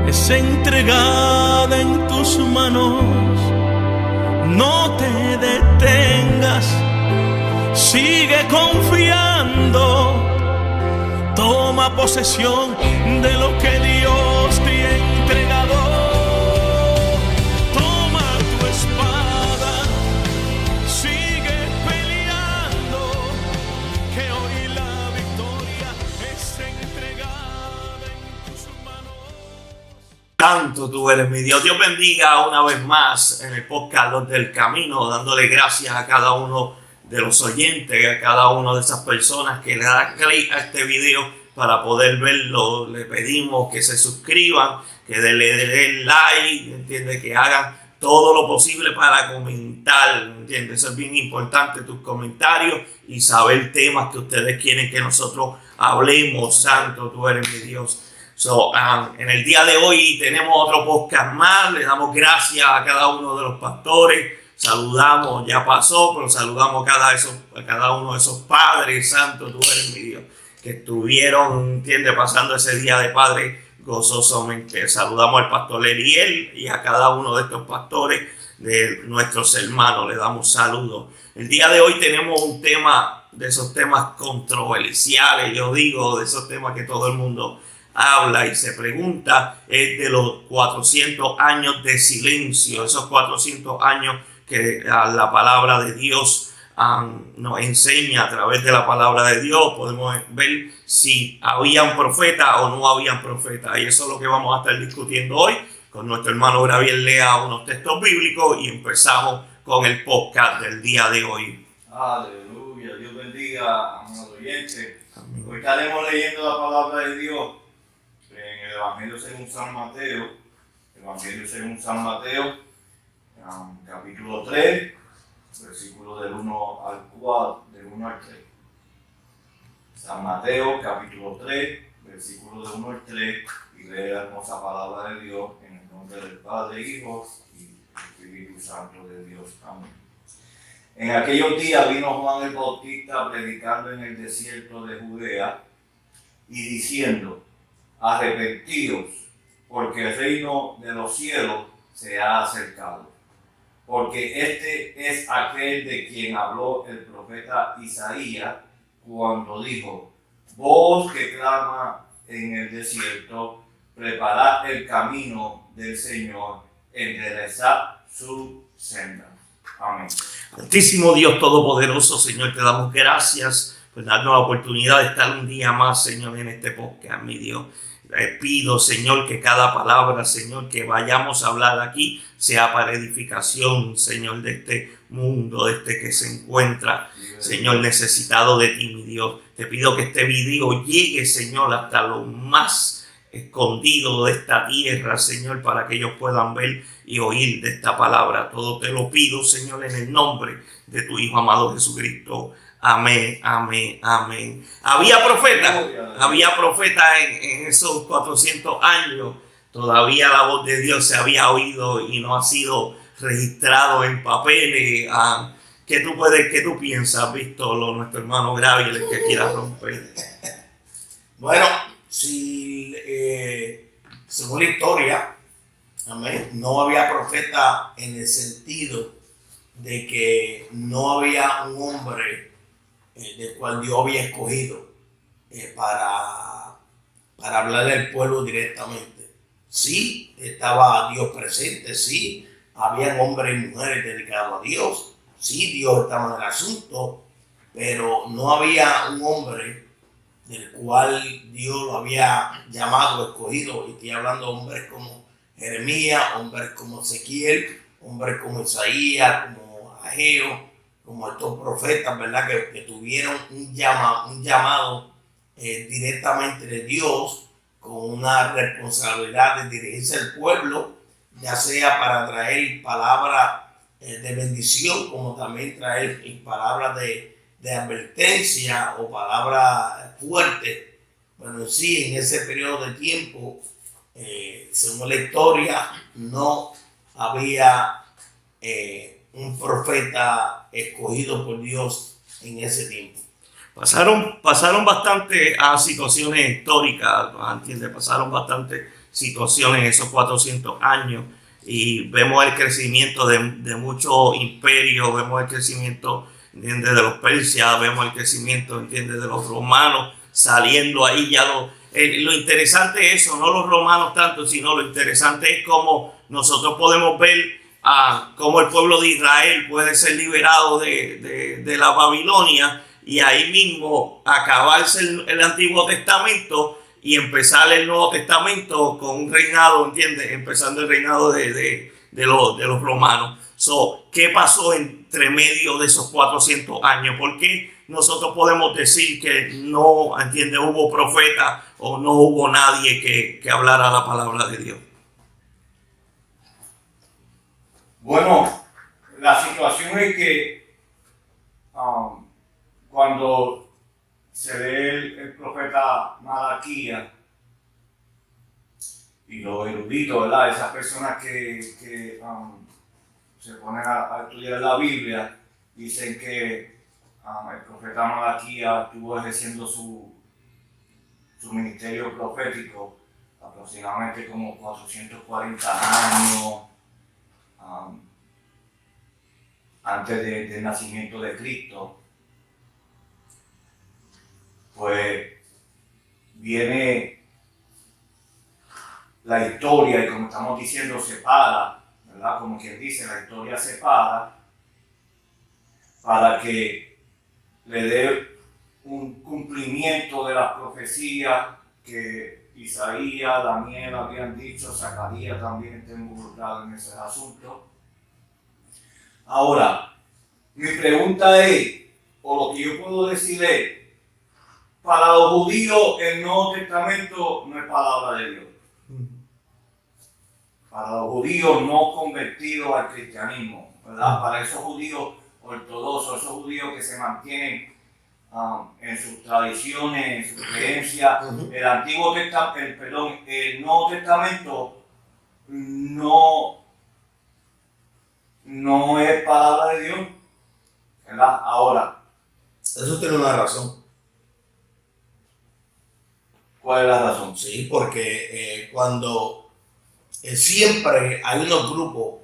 es entregada en tus manos. No te detengas, sigue confiando. Toma posesión de lo que Dios te ha entregado. Toma tu espada, sigue peleando, que hoy la victoria es entregada en tus manos. Santo tú eres mi Dios. Dios bendiga una vez más en el podcast Los del Camino, dándole gracias a cada uno de los oyentes, a cada una de esas personas que le dan clic a este video para poder verlo. Le pedimos que se suscriban, que le den like, ¿entiendes? Que hagan todo lo posible para comentar, ¿entiendes? Eso es bien importante, tus comentarios y saber temas que ustedes quieren que nosotros hablemos. Santo, tú eres mi Dios. En el día de hoy tenemos otro podcast más. Le damos gracias a cada uno de los pastores. Saludamos, ya pasó, pero saludamos a cada uno de esos padres. Santo, tú eres mi Dios, que estuvieron, ¿entiendes?, pasando ese día de padre gozosamente. Saludamos al pastor Eliel y a cada uno de estos pastores, de nuestros hermanos, le damos saludos. El día de hoy tenemos un tema, de esos temas controversiales, yo digo, de esos temas que todo el mundo habla y se pregunta, es de los 400 años de silencio, esos 400 años que la palabra de Dios nos enseña. A través de la palabra de Dios podemos ver si había un profeta o no había un profeta, y eso es lo que vamos a estar discutiendo hoy con nuestro hermano Gabriel. Lea unos textos bíblicos y empezamos con el podcast del día de hoy. Aleluya, Dios bendiga a los oyentes. Hoy estaremos leyendo la palabra de Dios en el Evangelio según San Mateo. Evangelio según San Mateo, capítulo 3, versículos del 1 al 4, del 1 al 3. San Mateo, capítulo 3, versículos del 1 al 3, y lee la hermosa palabra de Dios en el nombre del Padre, Hijo y Espíritu Santo de Dios. Amén. En aquellos días vino Juan el Bautista predicando en el desierto de Judea y diciendo: arrepentíos, porque el reino de los cielos se ha acercado. Porque este es aquel de quien habló el profeta Isaías cuando dijo: voz que clama en el desierto, preparad el camino del Señor, enderezad su senda. Amén. Altísimo Dios Todopoderoso, Señor, te damos gracias por darnos la oportunidad de estar un día más, Señor, en este podcast, mi Dios. Pido, Señor, que cada palabra, Señor, que vayamos a hablar aquí sea para edificación, Señor, de este mundo, de este que se encuentra, Señor, necesitado de ti, mi Dios. Te pido que este video llegue, Señor, hasta lo más escondido de esta tierra, Señor, para que ellos puedan ver y oír de esta palabra. Todo te lo pido, Señor, en el nombre de tu Hijo amado Jesucristo. Amén, amén, amén. Había profeta en esos 400 años. Todavía la voz de Dios se había oído y no ha sido registrado en papeles. ¿Qué tú piensas, Víctor, nuestro hermano Gabriel, el que quiera romper? Bueno, si según la historia, amén, no había profeta en el sentido de que no había un hombre del cual Dios había escogido para hablarle al pueblo directamente. Sí, estaba Dios presente, sí, habían hombres y mujeres dedicados a Dios, sí, Dios estaba en el asunto, pero no había un hombre del cual Dios lo había llamado, escogido. Y estoy hablando de hombres como Jeremías, hombres como Ezequiel, hombres como Isaías, como Ageo, como estos profetas, ¿verdad? Que tuvieron un llamado directamente de Dios, con una responsabilidad de dirigirse al pueblo, ya sea para traer palabras de bendición, como también traer palabras de advertencia o palabras fuertes. Bueno, sí, en ese periodo de tiempo, según la historia, no había un profeta escogido por Dios en ese tiempo. Pasaron bastante a situaciones históricas, ¿entiendes? Pasaron bastantes situación en esos 400 años. Y vemos el crecimiento de muchos imperios, vemos el crecimiento, ¿entiendes?, de los persias, vemos el crecimiento, ¿entiendes?, de los romanos saliendo ahí. Ya lo interesante es eso, no los romanos tanto, sino lo interesante es cómo nosotros podemos ver cómo el pueblo de Israel puede ser liberado de la Babilonia y ahí mismo acabarse el Antiguo Testamento y empezar el Nuevo Testamento con un reinado, ¿entiendes? Empezando el reinado de los romanos. ¿Qué pasó entre medio de esos 400 años? ¿Por qué nosotros podemos decir que no, ¿entiendes?, hubo profeta o no hubo nadie que hablara la palabra de Dios? Bueno, la situación es que cuando se lee el profeta Malaquías y los eruditos, ¿verdad?, esas personas que se ponen a estudiar la Biblia, dicen que el profeta Malaquías estuvo ejerciendo su ministerio profético aproximadamente como 440 años antes del nacimiento de Cristo. Pues viene la historia y, como estamos diciendo, se para, ¿verdad? Como quien dice, la historia se para para que le dé un cumplimiento de las profecías que Isaías, Daniel habían dicho, Zacarías también está involucrado en ese asunto. Ahora, mi pregunta es, o lo que yo puedo decir es, para los judíos el Nuevo Testamento no es palabra de Dios. Para los judíos no convertidos al cristianismo, ¿verdad? Para esos judíos ortodoxos, esos judíos que se mantienen en sus tradiciones, en sus creencias, el Nuevo Testamento no es palabra de Dios, ¿verdad? Ahora, eso tiene una razón. ¿cuál es la razón? Sí, porque cuando siempre hay unos grupos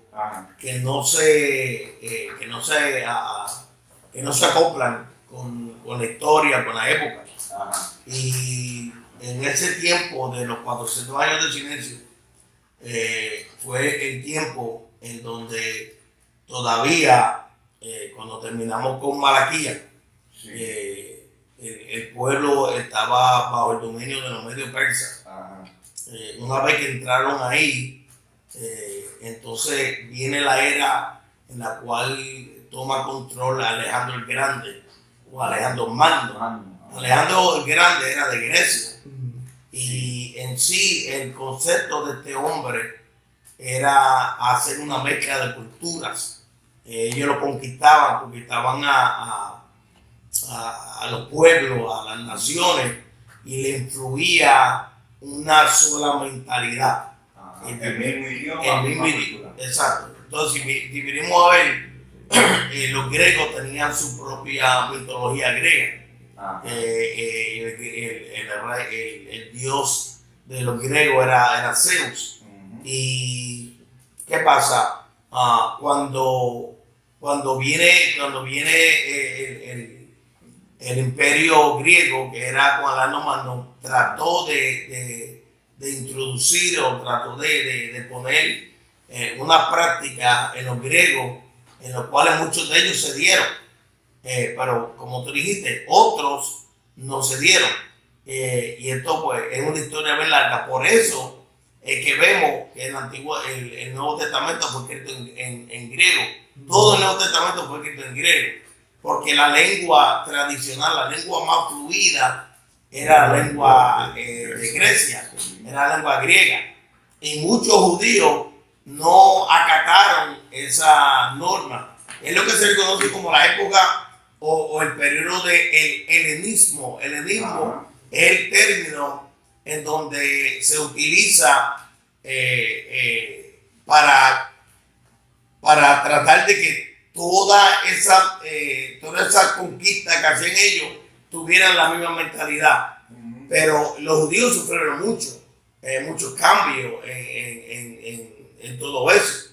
que no se acoplan con la historia, con la época. Y en ese tiempo de los 400 años de silencio fue el tiempo en donde todavía, cuando terminamos con Malaquías, Sí. El pueblo estaba bajo el dominio de los medios persas. Una vez que entraron ahí, entonces viene la era en la cual toma control Alejandro el Grande o Alejandro Magno. Alejandro el Grande era de Grecia y en sí el concepto de este hombre era hacer una mezcla de culturas. Ellos lo conquistaban a los pueblos, a las naciones, y le influía una sola mentalidad. El mismo idioma. Exacto. Entonces, si venimos a ver, los griegos tenían su propia mitología griega. El dios de los griegos era Zeus. ¿Y qué pasa? Cuando viene el imperio griego, que era con Alejandro Magno, trató de introducir o trató de poner una práctica en los griegos, en los cuales muchos de ellos se dieron, pero como tú dijiste, otros no se dieron. Y esto pues es una historia bien larga. Por eso es que vemos que el Nuevo Testamento fue escrito en griego. Todo el Nuevo Testamento fue escrito en griego, porque la lengua tradicional, la lengua más fluida, era la lengua de Grecia, era la lengua griega. Y muchos judíos no acataron esa norma. Es lo que se conoce como la época o el periodo del helenismo. Helenismo es el término en donde se utiliza para tratar de que toda esa conquista que hacían ellos tuvieran la misma mentalidad. Pero los judíos sufrieron mucho, muchos cambios en todo eso.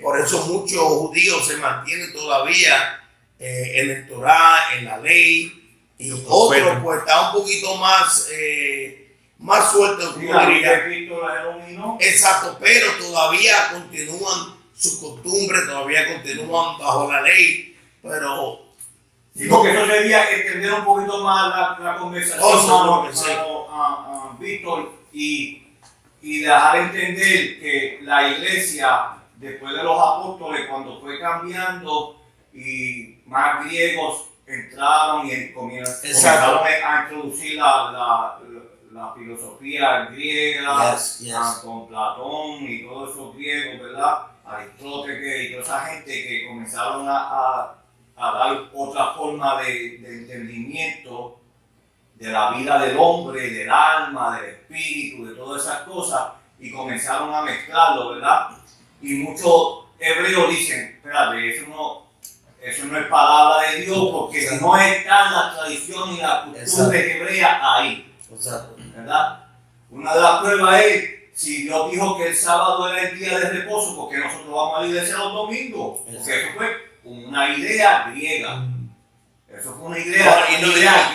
Por eso muchos judíos se mantienen todavía en el Torá, en la ley, y otros pues están un poquito más sueltos. Exacto, pero todavía continúan su costumbre, todavía continúan bajo la ley, pero... Sí, porque eso sería extender un poquito más la conversación, Víctor, y dejar entender que la iglesia, después de los apóstoles, cuando fue cambiando y más griegos entraron y comenzaron a introducir la filosofía griega, con Platón y todos esos griegos, ¿verdad? Aristóteles y toda esa gente que comenzaron a dar otra forma de entendimiento de la vida del hombre, del alma, del espíritu, de todas esas cosas, y comenzaron a mezclarlo, ¿verdad? Y muchos hebreos dicen, espérate, eso no es palabra de Dios, porque no está la tradición y la costumbre hebrea ahí, ¿verdad? Una de las pruebas es, si Dios dijo que el sábado era el día de reposo, ¿por qué nosotros vamos a la iglesia los domingos? Porque eso fue una idea griega. Eso fue una idea,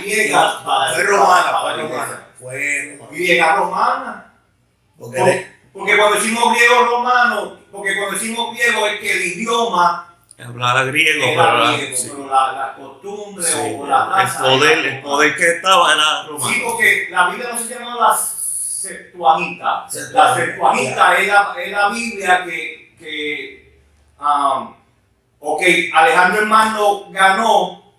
griega. Fue romana. Griega romana. Porque cuando decimos griego romano, es que el idioma hablara griego, pero la costumbre o la raza. El poder que estaba era romano. Sí, porque la Biblia no se llama la Septuaginta. La Septuaginta es la Biblia que Alejandro Hermano ganó,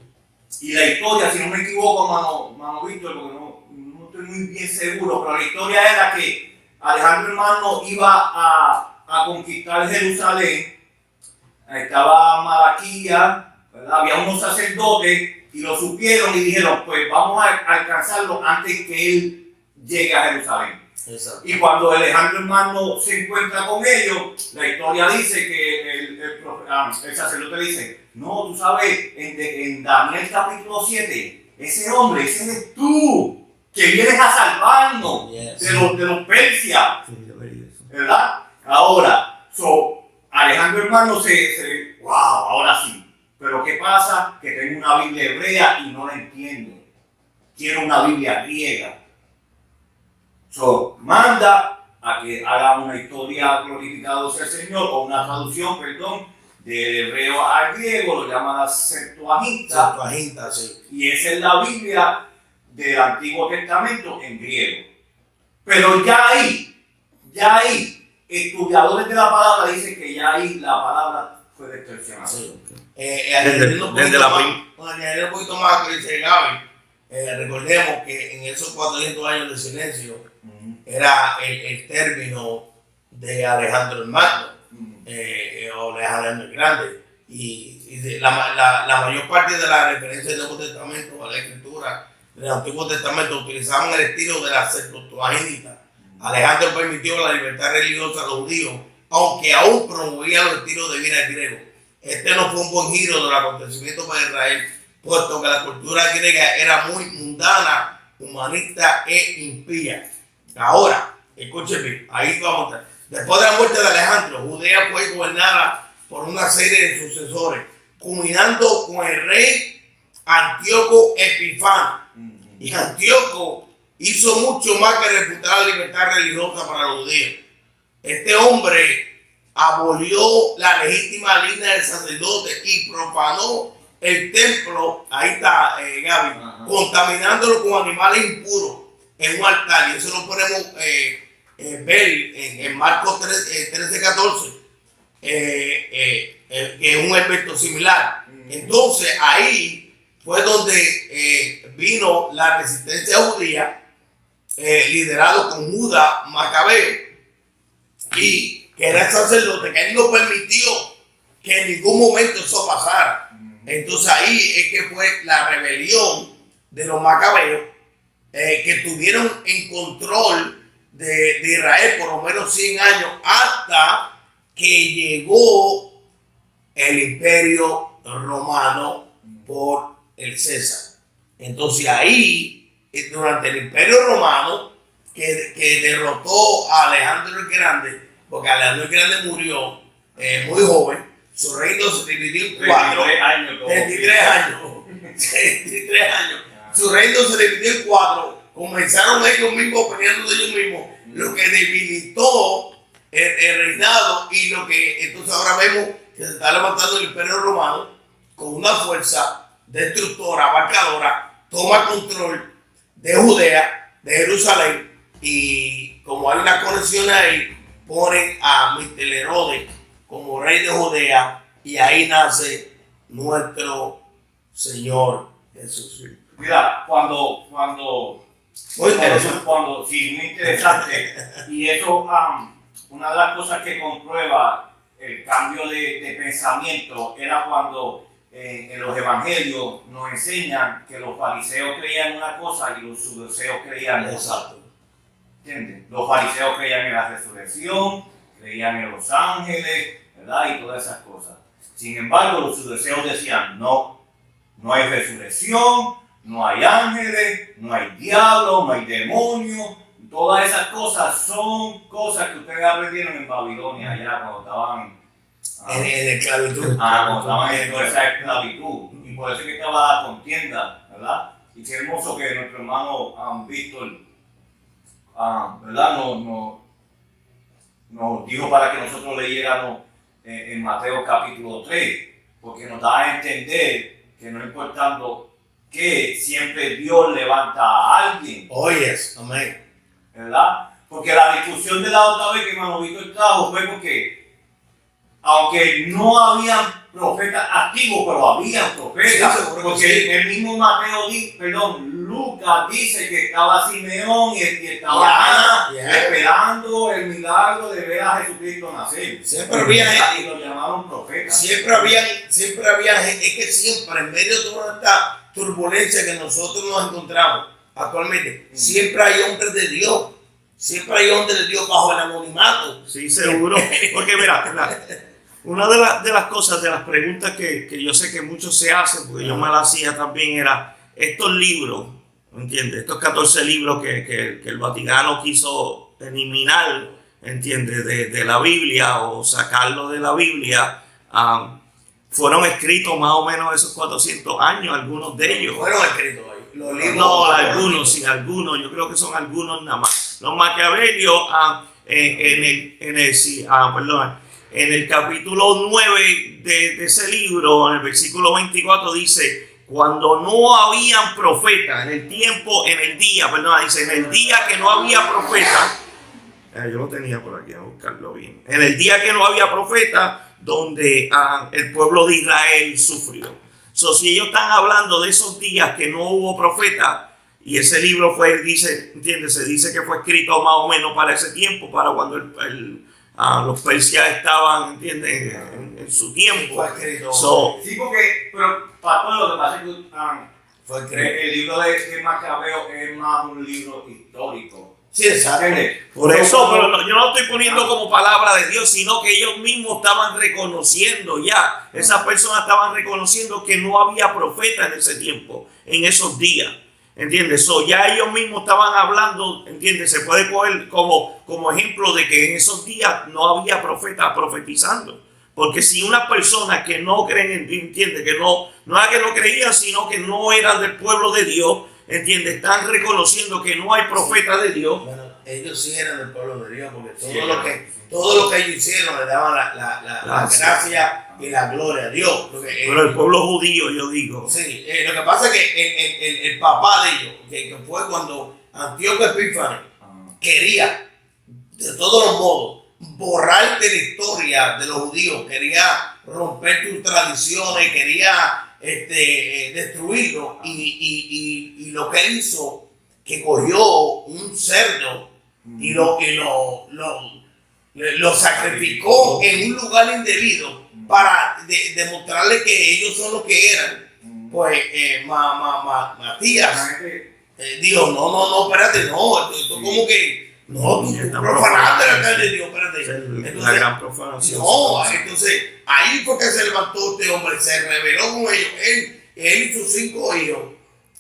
y la historia, si no me equivoco, mano Víctor, porque no estoy muy bien seguro, pero la historia era que Alejandro Hermano iba a conquistar Jerusalén. Estaba Malaquía, ¿verdad? Había unos sacerdotes y lo supieron y dijeron, pues vamos a alcanzarlo antes que él llegue a Jerusalén. Exacto. Y cuando Alejandro Hermano se encuentra con ellos, la historia dice que el sacerdote dice, no, tú sabes, en Daniel capítulo 7, ese hombre, ese eres tú, que vienes a salvarnos de los persias, ¿verdad? Ahora, Alejandro Hermano wow, ahora sí. Pero ¿qué pasa? Que tengo una Biblia hebrea y no la entiendo. Quiero una Biblia griega. Manda a que haga una historia glorificado sea el Señor, o una traducción, perdón, del hebreo al griego, lo llama la Septuaginta. Sí. Y esa es la Biblia del Antiguo Testamento en griego. Pero ya ahí, estudiadores de la palabra dicen que ya ahí la palabra fue distorsionada. Sí. Desde añadir un poquito más que dice Gaby, recordemos que en esos 400 años de silencio era el término de Alejandro el Magno, o Alejandro el Grande, y la mayor parte de las referencias del Nuevo Testamento, a la escritura del Antiguo Testamento, utilizaban el estilo de la Septuaginta. Alejandro permitió la libertad religiosa a los judíos, aunque aún promovía los estilos de vida griegos. Este no fue un buen giro del acontecimiento para Israel, puesto que la cultura griega era muy mundana, humanista e impía. Ahora, escúcheme, ahí vamos a estar. Después de la muerte de Alejandro, Judea fue gobernada por una serie de sucesores, culminando con el rey Antíoco Epifano. Y Antíoco hizo mucho más que refutar la libertad religiosa para los judíos. Este hombre abolió la legítima línea del sacerdote y profanó el templo, ahí está Gaby, contaminándolo con animales impuros en un altar. Y eso lo podemos ver en Marcos 13:14, que es un evento similar. Entonces ahí fue donde vino la resistencia judía, liderado con Judas Macabeo, y que era el sacerdote, que él no permitió que en ningún momento eso pasara. Entonces ahí es que fue la rebelión de los macabeos, que tuvieron en control de Israel por lo menos 100 años, hasta que llegó el imperio romano por el César. Entonces ahí, durante el imperio romano, que derrotó a Alejandro el Grande, porque Alejandro el Grande murió muy joven. Su reino se dividió en 4. 33 años. Su reino se dividió en 4. Comenzaron ellos mismos peleando de ellos mismos, lo que debilitó el reinado, y lo que entonces ahora vemos que se está levantando el Imperio Romano con una fuerza destructora, abarcadora, toma control de Judea, de Jerusalén, y como hay una conexión ahí, ponen a Miguel Herodes como rey de Judea, y ahí nace nuestro Señor Jesús. Mira, cuando Muy interesante. sí, muy interesante. Y eso, una de las cosas que comprueba el cambio de pensamiento era cuando en los evangelios nos enseñan que los fariseos creían una cosa y los saduceos creían otra. Exacto. ¿Entiendes? Los fariseos creían en la resurrección, creían en los ángeles, ¿verdad? Y todas esas cosas. Sin embargo, los saduceos decían, no hay resurrección, no hay ángeles, no hay diablo, no hay demonios. Todas esas cosas son cosas que ustedes aprendieron en Babilonia, allá cuando estaban En esclavitud. cuando estaban en toda esa esclavitud. Y por eso es que estaba la contienda, ¿verdad? Y qué hermoso que nuestro hermano Víctor, ¿verdad? Nos dijo para que nosotros leyéramos en Mateo capítulo 3, porque nos da a entender que no importando que siempre Dios levanta a alguien. Oyes, amén. ¿Verdad? Porque la discusión de la otra vez que hermano Víctor trajo fue porque, aunque no habían profetas activos, pero había profetas. Sí, seguro que porque sí. el mismo Lucas dice que estaba Simeón y estaba Ana esperando el milagro de ver a Jesucristo nacer. Siempre había Y lo llamaron profeta. Siempre había gente, es que siempre, en medio de toda esta turbulencia que nosotros nos encontramos actualmente, siempre hay hombres de Dios. Siempre hay hombres de Dios bajo el anonimato. Sí, seguro. Porque mira, una de las cosas, de las preguntas que yo sé que muchos se hacen, porque yo me las hacía también, era estos libros, ¿entiendes? Estos 14 libros que el Vaticano quiso eliminar, ¿entiendes? De la Biblia, o sacarlo de la Biblia, fueron escritos más o menos esos 400 años, algunos de ellos. Fueron escritos ahí. Los libros, No, algunos, sí, algunos. Yo creo que son algunos nada más. Los Maquiavelios, en el capítulo 9 de ese libro, en el versículo 24, dice: cuando no habían profeta, en el día que no había profeta, yo lo tenía por aquí, a buscarlo bien. En el día que no había profeta, donde el pueblo de Israel sufrió. Si ellos están hablando de esos días que no hubo profeta, y ese libro se dice que fue escrito más o menos para ese tiempo, para cuando los persas estaban, ¿entiendes? En su tiempo. Fue escrito. Sí, pero Pastor, lo que pasa es que Fue escrito. el libro de Macabeo es más un libro histórico. Sí, exacto. Por eso, pero yo no lo estoy poniendo como palabra de Dios, sino que ellos mismos estaban reconociendo ya. Esas personas estaban reconociendo que no había profeta en ese tiempo, en esos días. ¿Entiendes? Ya ellos mismos estaban hablando, ¿entiendes? Se puede coger como ejemplo de que en esos días no había profeta profetizando. Porque si una persona que no creen, ¿entiendes? Que no era que no creían, sino que no eran del pueblo de Dios, ¿entiendes? Están reconociendo que no hay profeta de Dios. Bueno, ellos sí eran del pueblo de Dios, porque todo lo que ellos hicieron le daban la gracia y la gloria a Dios. Pero el pueblo judío, yo digo. Sí, lo que pasa es que el papá de ellos, que fue cuando Antíoco Epífanes quería, de todos los modos, borrar de la historia de los judíos, quería romper sus tradiciones, quería destruirlo, y lo que hizo, que cogió un cerdo y lo sacrificó en un lugar indebido para demostrarle que ellos son los que eran. Pues Matías dijo, no, espérate, no, esto como que no, tú profanando la cara de Dios, espérate. Entonces, la gran profanación. No, entonces ahí fue que se levantó este hombre, se rebeló con ellos, él y sus 5 hijos.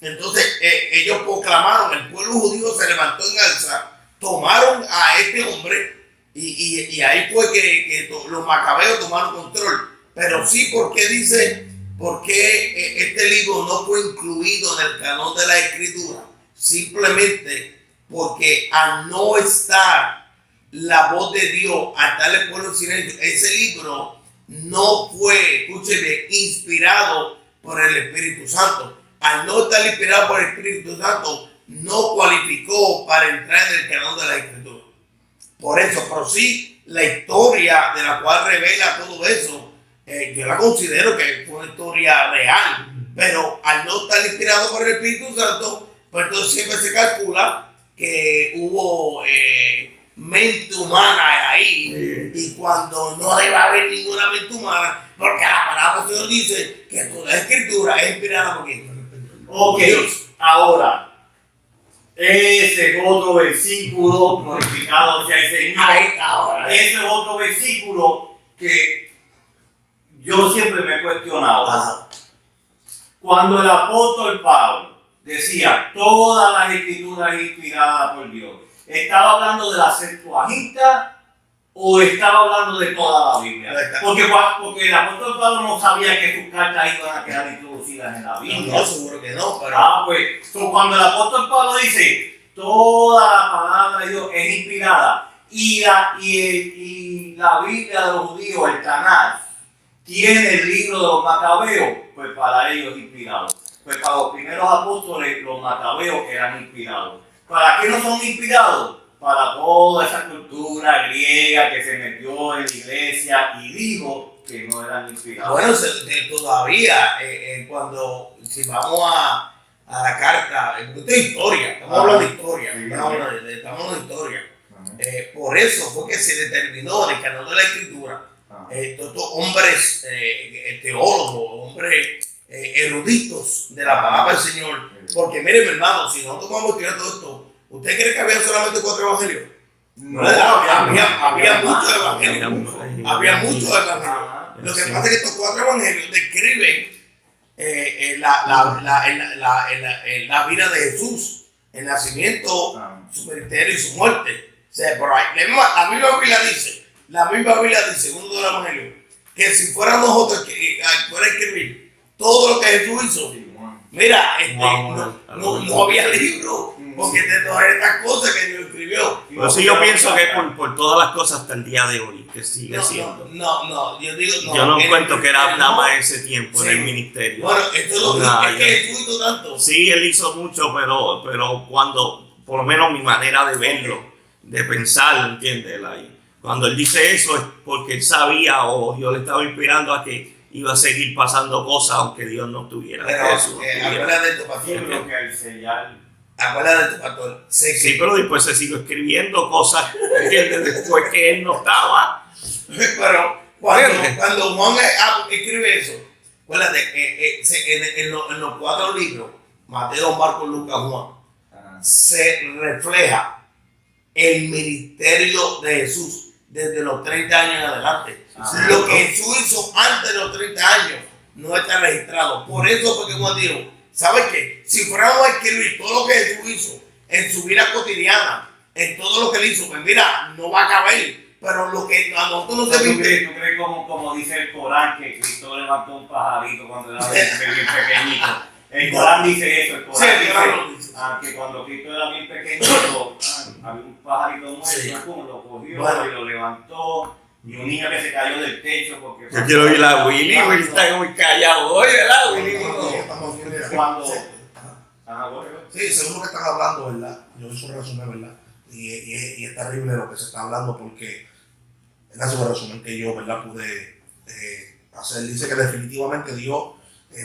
Entonces ellos proclamaron, el pueblo judío se levantó en alza tomaron a este hombre y ahí fue que los macabeos tomaron control. Pero sí, porque dice, porque este libro no fue incluido en el canon de la Escritura, simplemente porque al no estar la voz de Dios, al darle pueblo en silencio, ese libro no fue, escúcheme, inspirado por el Espíritu Santo. Al no estar inspirado por el Espíritu Santo, no cualificó para entrar en el canon de la Escritura. Por eso, pero sí, la historia de la cual revela todo eso, yo la considero que fue una historia real, pero al no estar inspirado por el Espíritu Santo, pues entonces siempre se calcula que hubo mente humana ahí, y cuando no debe haber ninguna mente humana, porque la palabra del Señor dice que toda la Escritura es inspirada por quién. Ok, ahora, ese es otro versículo glorificado sea el Señor. Ese es otro versículo que yo siempre me he cuestionado. Ajá. Cuando el apóstol Pablo decía todas las escrituras inspiradas por Dios, ¿estaba hablando de la Septuaginta o estaba hablando de toda la Biblia? Porque el apóstol Pablo no sabía que sus cartas iban a quedar introducidas en la Biblia. No, seguro que no, pero... Pues cuando el apóstol Pablo dice toda la palabra de Dios es inspirada y la Biblia de los judíos, el Tanaj, tiene el libro de los macabeos, pues para ellos es inspirado. Pues para los primeros apóstoles, los macabeos eran inspirados. ¿Para qué no son inspirados? Para toda esa cultura griega que se metió en la iglesia y dijo que no eran inspirados. Bueno, todavía, cuando, si vamos a la carta, esto es historia, estamos hablando de historia, estamos hablando de historia. Por eso fue que se determinó en el canon de la Escritura, todos hombres teólogos, hombres eruditos de la palabra del Señor, porque miren, mi hermano, si nosotros vamos a estudiar todo esto, ¿usted cree que había solamente 4 evangelios? No, había muchos evangelios. Había muchos evangelios. Lo que pasa es que estos 4 evangelios describen la vida de Jesús, el nacimiento, su ministerio y su muerte. O sea, por ahí, la misma Biblia dice, uno de los evangelios, que si fuera nosotros que fuera a escribir todo lo que Jesús hizo, mira, no había libro, porque de todas estas cosas que Dios escribió. Por eso yo pienso que por todas las cosas hasta el día de hoy, que sigue siendo. Yo digo no. Yo no encuentro que era nada más ese tiempo en el ministerio. Bueno, esto es lo que es que Jesús hizo tanto. Sí, él hizo mucho, pero cuando, por lo menos mi manera de verlo, de pensar, ¿entiendes? Cuando él dice eso es porque él sabía o Dios le estaba inspirando a que iba a seguir pasando cosas aunque Dios no estuviera. Pero acuérdate de tu pastor. Yo creo que al sellar. Acuérdate de tu pastor. Sí, pero después se siguió escribiendo cosas, ¿entiendes? Después que él no estaba. Pero cuando Juan escribe eso, acuérdate, en los 4 libros, Mateo, Marcos, Lucas, Juan, se refleja el ministerio de Jesús desde los 30 años en adelante. Lo que Jesús hizo antes de los 30 años no está registrado. Por eso fue que Juan dijo, ¿sabes qué? Si fuéramos a escribir todo lo que Jesús hizo en su vida cotidiana, en todo lo que él hizo, pues mira, no va a caber. Pero lo que a nosotros nos permite... ¿Tú crees como dice el Corán que Cristo levantó un pajarito cuando era bien pequeñito? El Corán dice eso, el Corán dice que cuando Cristo era bien pequeñito, había un pajarito muerto, lo cogió y lo levantó, y un niño que se cayó del techo porque... Yo quiero oír a Willy está muy callado hoy, ¿verdad, Willy? Sí, según lo que están hablando, ¿verdad? Yo hice un resumen, ¿verdad? Y es terrible lo que se está hablando porque es un resumen que yo, ¿verdad? Pude hacer. Dice que definitivamente Dios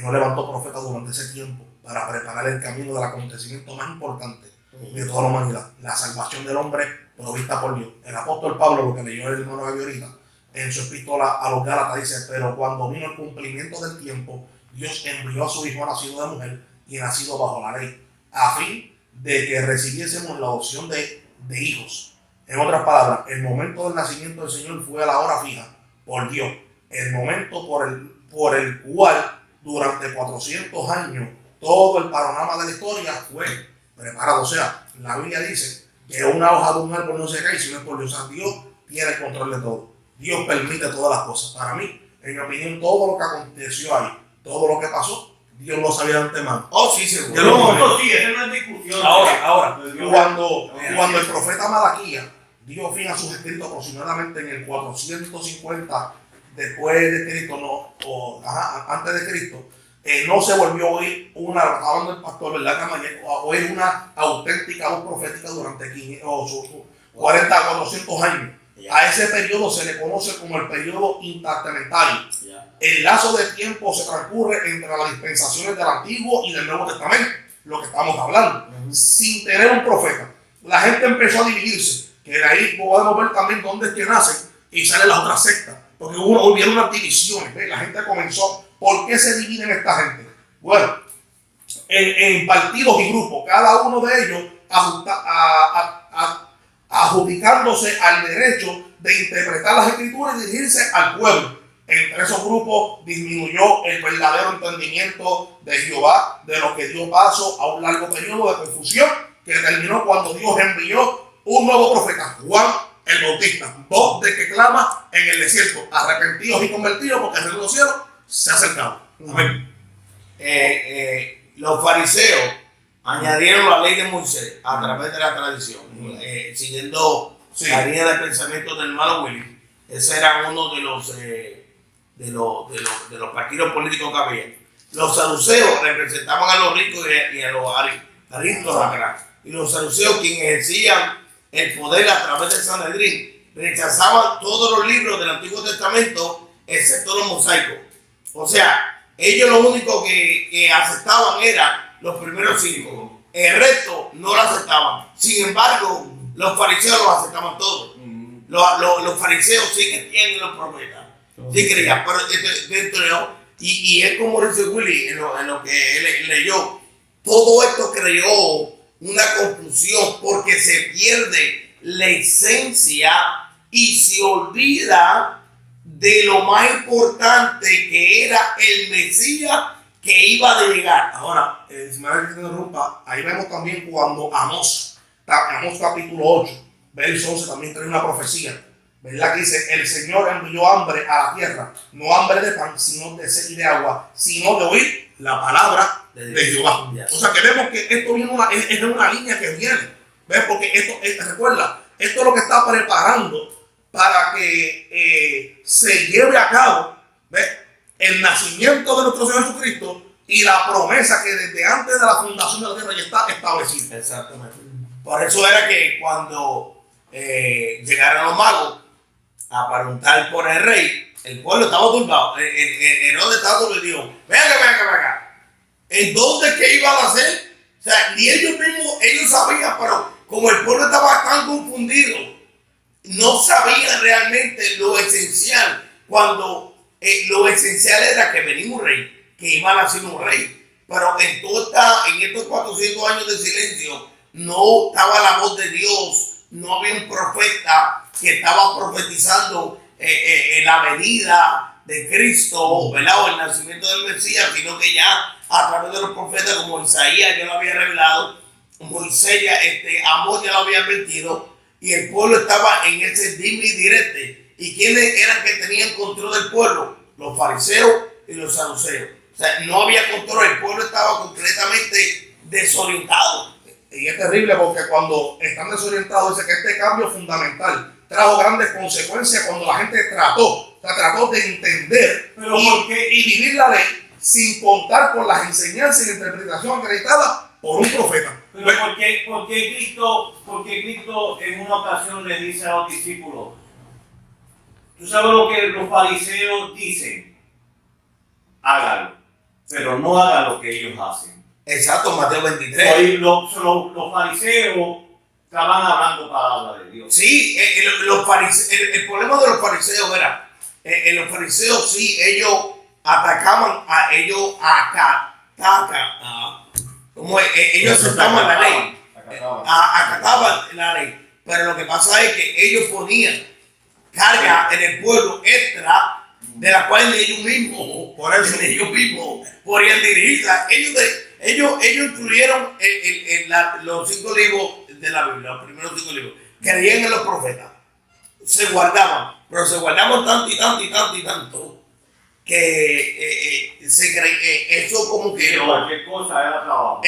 no levantó profetas durante ese tiempo para preparar el camino del acontecimiento más importante de toda la humanidad, la salvación del hombre provista por Dios. El apóstol Pablo, lo que leyó el hermano Gaby ahorita, en su epístola a los Gálatas dice, pero cuando vino el cumplimiento del tiempo, Dios envió a su hijo nacido de mujer y nacido bajo la ley, a fin de que recibiésemos la adopción de hijos. En otras palabras, el momento del nacimiento del Señor fue a la hora fija por Dios, el momento por el cual durante 400 años todo el panorama de la historia fue preparado. O sea, la Biblia dice que una hoja de un árbol no se cae si no es por Dios. O sea, Dios tiene el control de todo. Dios permite todas las cosas. Para mí, en mi opinión, todo lo que aconteció ahí, todo lo que pasó, Dios lo sabía de antemano. Oh, sí, seguro. No, sí, esa no es discusión. Ahora, Dios. cuando el profeta Malaquías dio fin a sus escritos aproximadamente en el 450 después de Cristo, antes de Cristo, no se volvió a oír hablando del pastor, ¿verdad? A oír una auténtica voz profética durante 40 a 400 años. A ese periodo se le conoce como el periodo intertestamentario. El lazo de tiempo se transcurre entre las dispensaciones del Antiguo y del Nuevo Testamento, lo que estamos hablando, sin tener un profeta. La gente empezó a dividirse, que de ahí podemos ver también dónde es que nacen y salen las otras sectas, porque hubieron unas divisiones, ¿ves? La gente comenzó, ¿por qué se dividen esta gente? Bueno, en partidos y grupos, cada uno de ellos adjudicándose al derecho de interpretar las escrituras y dirigirse al pueblo. Entre esos grupos disminuyó el verdadero entendimiento de Jehová, de lo que dio paso a un largo periodo de confusión que terminó cuando Dios envió un nuevo profeta, Juan el Bautista, voz de que clama en el desierto, arrepentidos y convertidos porque el reino de los cielos se ha acercado. Amén. Los fariseos añadieron la ley de Moisés a través de la tradición, siguiendo la línea de pensamiento del hermano Willy. Ese era uno de los partidos políticos que había. Los saduceos representaban a los ricos y a los aristócratas. Y los saduceos, quienes ejercían el poder a través del Sanedrín, rechazaban todos los libros del Antiguo Testamento excepto los mosaicos. O sea, ellos lo único que aceptaban era los primeros 5. El resto no lo aceptaban. Sin embargo, los fariseos lo aceptaban todos. Los fariseos sí creían en los profetas. Sí creían, pero y es como dice Willy en lo que él leyó. Todo esto creó una confusión porque se pierde la esencia y se olvida de lo más importante que era el Mesías que iba a llegar. Ahora, si me dejan que interrumpa, ahí vemos también cuando Amós capítulo 8, verso 11, también trae una profecía, ¿verdad? Que dice, el Señor envió hambre a la tierra, no hambre de pan, sino de sed y de agua, sino de oír la palabra de Jehová. O sea que vemos que esto viene es una línea que viene, ¿ves? Porque recuerda, esto es lo que está preparando para que se lleve a cabo, ¿ves? El nacimiento de nuestro Señor Jesucristo y la promesa que desde antes de la fundación de la tierra ya está establecida. Exactamente. Por eso era que cuando llegaron los magos a preguntar por el rey, el pueblo estaba turbado. Herodes estaba turbado y dijo, venga. ¿En dónde es que iban a hacer? O sea, ni ellos mismos, ellos sabían, pero como el pueblo estaba tan confundido, no sabían realmente lo esencial, cuando lo esencial era que venía un rey, que iba a nacer un rey. Pero en estos 400 años de silencio, no estaba la voz de Dios, no había un profeta que estaba profetizando la venida de Cristo, ¿verdad? O el nacimiento del Mesías, sino que ya a través de los profetas como Isaías ya lo había revelado, Moisés Amós ya lo había advertido, y el pueblo estaba en ese dime y direte. ¿Y quiénes eran que tenían control del pueblo? Los fariseos y los saduceos. O sea, no había control, el pueblo estaba completamente desorientado. Y es terrible porque cuando están desorientados, dice que este cambio fundamental trajo grandes consecuencias cuando la gente trató de entender y vivir la ley sin contar con las enseñanzas y la interpretación acreditada por un profeta. Pero ¿por qué Cristo en una ocasión le dice a los discípulos, tú sabes lo que los fariseos dicen? Hágalo, pero no hagan lo que ellos hacen. Exacto, Mateo 23. Los fariseos estaban hablando palabra de Dios. Sí, el problema de los fariseos era, los fariseos sí, ellos atacaban ellos aceptaban la ley, acataban la ley, pero lo que pasa es que ellos ponían carga en el pueblo extra de la cual ellos mismos podían dirigirla. Ellos incluyeron los 5 libros de la Biblia, los primeros 5 libros, creían en los profetas, se guardaban, pero se guardaban tanto y tanto y tanto y tanto que se cree eso como que cualquier cosa era trabajo.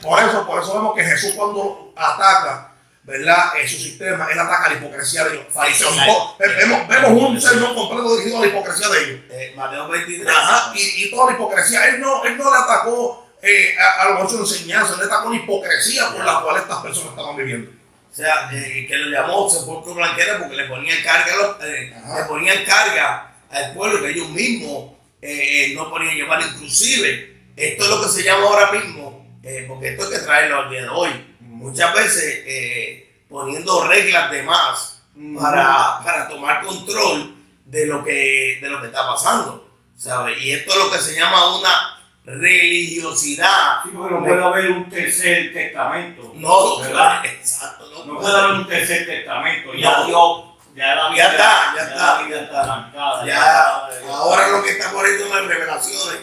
Por eso vemos que Jesús cuando ataca, ¿verdad? Su sistema, él ataca la hipocresía de los fariseos. Vemos un sermón completo dirigido a la hipocresía de ellos. Mateo 23. Ajá, y toda la hipocresía, él no le atacó a lo mejor su enseñanza, le atacó la hipocresía por la cual estas personas estaban viviendo. O sea, que lo llamó sepulcro blanquero porque le ponían carga al pueblo que ellos mismos no podían llevar. Inclusive, esto es lo que se llama ahora mismo, porque esto hay que traerlo al día de hoy, muchas veces poniendo reglas de más para tomar control de lo que está pasando, ¿sabes? Y esto es lo que se llama una religiosidad. Sí, porque no puede haber un tercer testamento. No, ¿verdad? exacto. No puede haber un tercer testamento. Ya está. Arrancada. Ahora lo que está poniendo son las revelaciones.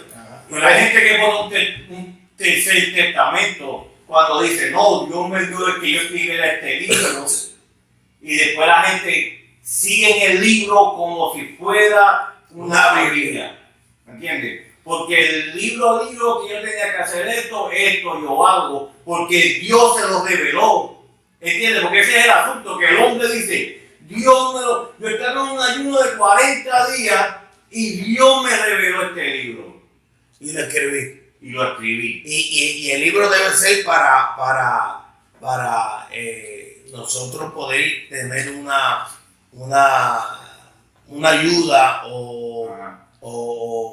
Pero hay gente que pone un tercer testamento cuando dice, no, Dios me dio que yo escribiera este libro. Y después la gente sigue en el libro como si fuera una Biblia. ¿Me entiendes? Porque el libro que yo tenía que hacer esto yo hago, porque Dios se lo reveló. ¿Entiendes? Porque ese es el asunto, que el hombre dice, yo estaba en un ayuno de 40 días y Dios me reveló este libro. Y lo escribí. Y el libro debe ser para nosotros poder tener una ayuda o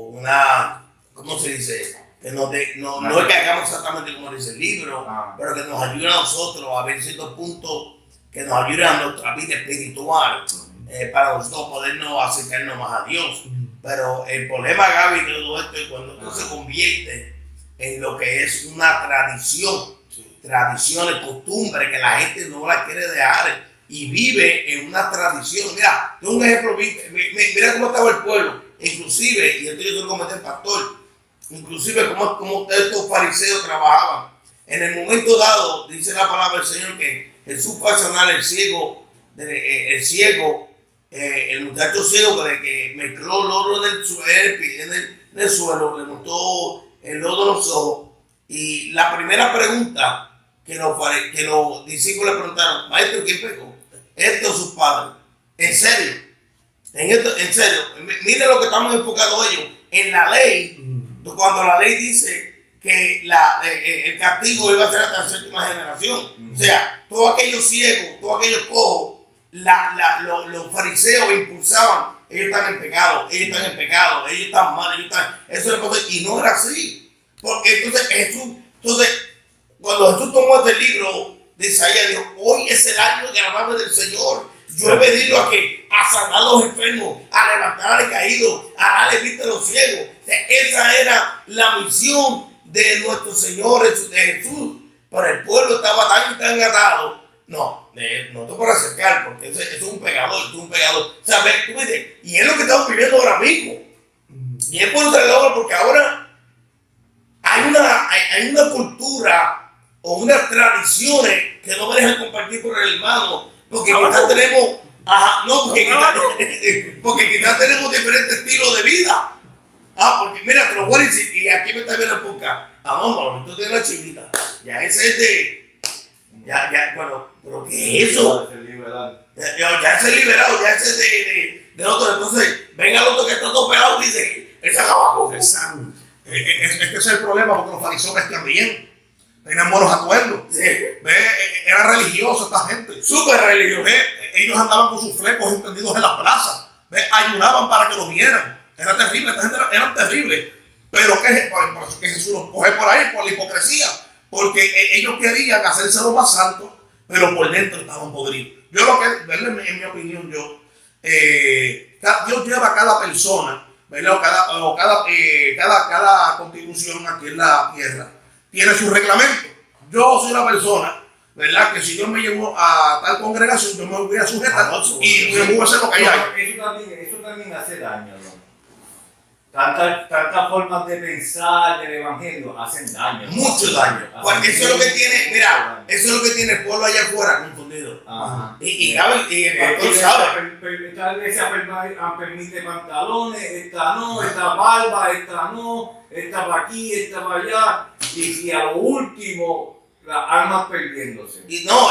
una, ¿cómo se dice? Que no es que hagamos exactamente como dice el libro, pero que nos ayude a nosotros a ver ciertos puntos que nos ayuden a nuestra vida espiritual, para nosotros podernos acercarnos más a Dios. Pero el problema, Gaby, de todo esto es cuando esto se convierte en lo que es una tradiciones, costumbres que la gente no la quiere dejar y vive en una tradición. Mira, tengo un ejemplo, mira cómo estaba el pueblo, inclusive, y esto yo se lo comenté al pastor, inclusive como estos fariseos trabajaban. En el momento dado, dice la palabra del Señor que Jesús fue a sanar el muchacho ciego que mezcló lodo en el suelo, le montó el lodo en los ojos. Y la primera pregunta que los discípulos le preguntaron, maestro, ¿quién pecó? ¿Este o sus padres? ¿En serio? En serio, mire lo que estamos enfocados ellos. En la ley, cuando la ley dice que el castigo iba a ser hasta la 7ª generación. O sea, todos aquellos ciegos, todos aquellos cojos, los fariseos impulsaban, ellos están en pecado, ellos están mal, eso es lo que, y no era así. Porque entonces cuando Jesús tomó este libro de Isaías, dijo, hoy es el año agradable del Señor. Yo he venido a sanar a los enfermos, a levantar al caído, a darle vista a los ciegos. O sea, esa era la misión de nuestro Señor, de Jesús. Pero el pueblo estaba tan atado. No te puedo acercar, porque eso es un pecador, O sea, tú dices, y es lo que estamos viviendo ahora mismo. Y es por traidor, porque ahora hay una cultura o unas tradiciones que no me dejan compartir con el hermano, porque quizás tenemos, porque quizás tenemos diferentes estilos de vida. Porque mira, te lo voy a decir, y aquí me está viendo el podcast. Vamos, tú tienes la chivita. Ya ese es bueno, pero ¿qué es eso? Ya ese es liberado, ya ese es de otro. Entonces, venga el otro que está todo pelado y dice, esa acaba confesando. Es que ese es el problema, porque los fariseos vestían bien, tenían buenos atuendos. Sí. Era religioso esta gente. Súper religioso. Ellos andaban con sus flecos entendidos en las plazas. Ayunaban para que los vieran. Era terrible, esta gente eran terribles. Pero por eso que Jesús los coge por ahí, por la hipocresía. Porque ellos querían hacerse lo más santo, pero por dentro estaban podridos. Yo lo que, en mi opinión, Dios lleva a cada persona, ¿verdad? Cada constitución aquí en la tierra tiene su reglamento. Yo soy una persona, ¿verdad? Que si Dios me llevó a tal congregación, yo me voy a sujetar y me voy a hacer lo que hay. Eso también hace daño, ¿no? Tantas formas de pensar del evangelio hacen daño. Mucho daño. Porque eso es lo que tiene, mira, eso es lo que tiene el pueblo allá afuera confundido. Ajá. Y el pastor sabe. Esta iglesia permite pantalones, esta no, esta barba, esta no, esta para aquí, esta para allá. Y a lo último, las almas perdiéndose. Y no,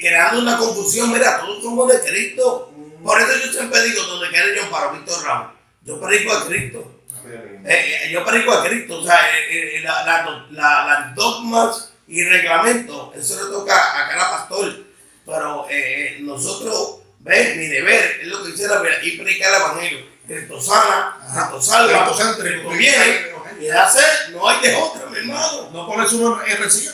creando una confusión, mira, todos somos de Cristo. Por eso yo siempre digo, donde quiera yo paro, Víctor Ramos, yo predico a Cristo. Yo predico a Cristo, o sea, las dogmas y reglamentos, eso le toca a cada pastor. Pero nosotros, mi deber es lo que quisiera ver y predicar el evangelio. Cristo sana, Cristo salva, Cristo viene. Y hacer, no hay de otra, mi hermano. No pones uno en resillo.